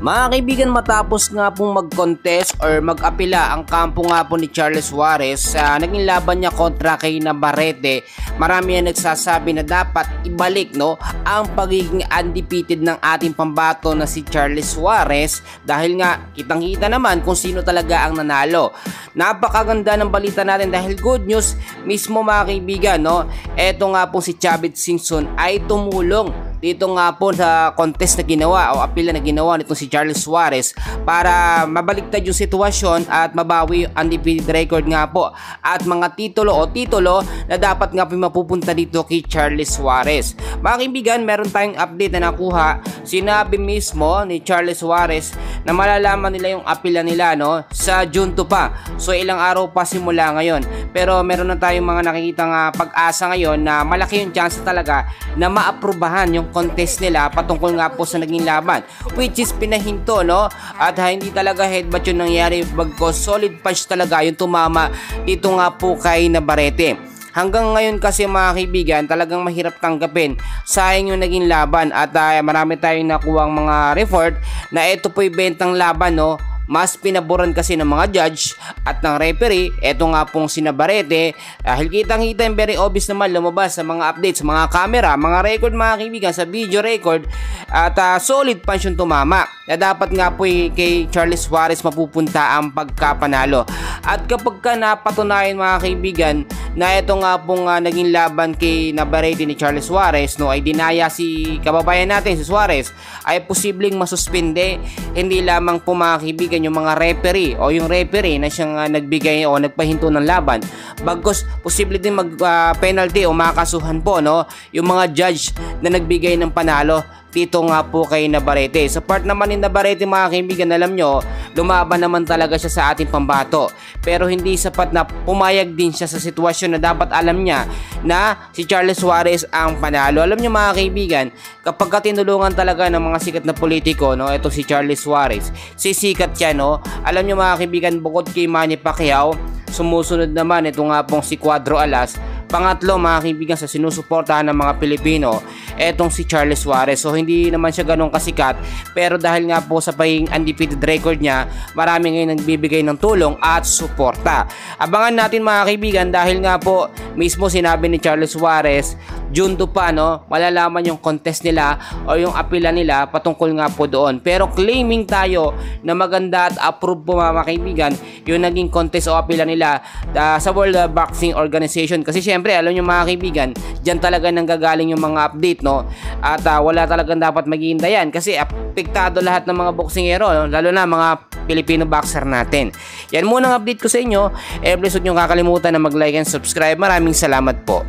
Mga kaibigan, matapos nga pong mag-contest or mag-apila ang kampo nga po ni Charles Suarez sa naging laban niya kontra kay Navarrete, marami ang nagsasabi na dapat ibalik ang pagiging undefeated ng ating pambato na si Charles Suarez dahil nga kitang-kita naman kung sino talaga ang nanalo. Napakaganda ng balita natin dahil good news mismo mga kaibigan, eto nga po si Chavit Singson ay tumulong dito nga po sa contest na ginawa o apila na ginawa nitong si Charles Suarez para mabaliktad yung sitwasyon at mabawi yung undefeated record nga po at mga titulo na dapat nga po mapupunta dito kay Charles Suarez. Mga kaibigan, meron tayong update na nakuha. Sinabi mismo ni Charles Suarez na malalaman nila yung apila nila sa June 2 pa. So ilang araw pa simula ngayon. Pero meron na tayong mga nakikitang pag-asa ngayon na malaki yung chance talaga na maaprubahan yung contest nila patungkol nga po sa naging laban, which is pinahinto at hindi talaga headbutt yung nangyari bagkos solid punch talaga yung tumama dito nga po kay Navarrete. Hanggang ngayon kasi mga kaibigan, talagang mahirap tanggapin. Sayang yung naging laban at marami tayong nakuhang mga report na ito po'y bentang laban mas pinaboran kasi ng mga judge at ng referee. Eto nga pong si Navarrete dahil kitang-kita yung very obvious naman lumabas sa mga updates, sa mga camera, mga record mga kaibigan, sa video record at solid punch yung tumama na dapat nga po kay Charles Suarez mapupunta ang pagkapanalo. At kapag ka napatunayan mga kaibigan na ito nga pong naging laban kay Navarrete ni Charles Suarez ay dinaya si kababayan natin si Suarez, ay posibleng masuspende hindi lamang po mga kaibigan yung mga referee o yung referee na siyang nagbigay o nagpahinto ng laban, bagkus posible din mag penalty o makakasuhan po yung mga judge na nagbigay ng panalo dito nga po kay Navarrete. Sa part naman ni Navarrete mga kaibigan, alam nyo, lumaban naman talaga siya sa ating pambato. Pero hindi sapat na pumayag din siya sa sitwasyon na dapat alam niya na si Charles Suarez ang panalo. Alam nyo mga kaibigan, kapag tinulungan talaga ng mga sikat na politiko, ito si Charles Suarez, sisikat siya, alam nyo mga kaibigan, bukod kay Manny Pacquiao, sumusunod naman ito nga pong si Cuadro Alas. Pangatlo mga kaibigan sa sinusuportahan ng mga Pilipino, etong si Charles Suarez. So hindi naman siya ganun kasikat, pero dahil nga po sa pagiging undefeated record niya, marami ngayon nagbibigay ng tulong at suporta. Abangan natin mga kaibigan dahil nga po mismo sinabi ni Charles Suarez, June 2 pa malalaman yung contest nila o yung apila nila patungkol nga po doon. Pero claiming tayo na maganda at approve po mga kaibigan yung naging contest o apila nila sa World Boxing Organization. Kasi syempre alam nyo mga kaibigan, dyan talaga nanggagaling yung mga update at wala talagang dapat maghihintayan kasi apektado lahat ng mga boksingero, lalo na mga Filipino boxer natin. Yan muna ang update ko sa inyo. Please huwag nyo kakalimutan na mag-like and subscribe. Maraming salamat po.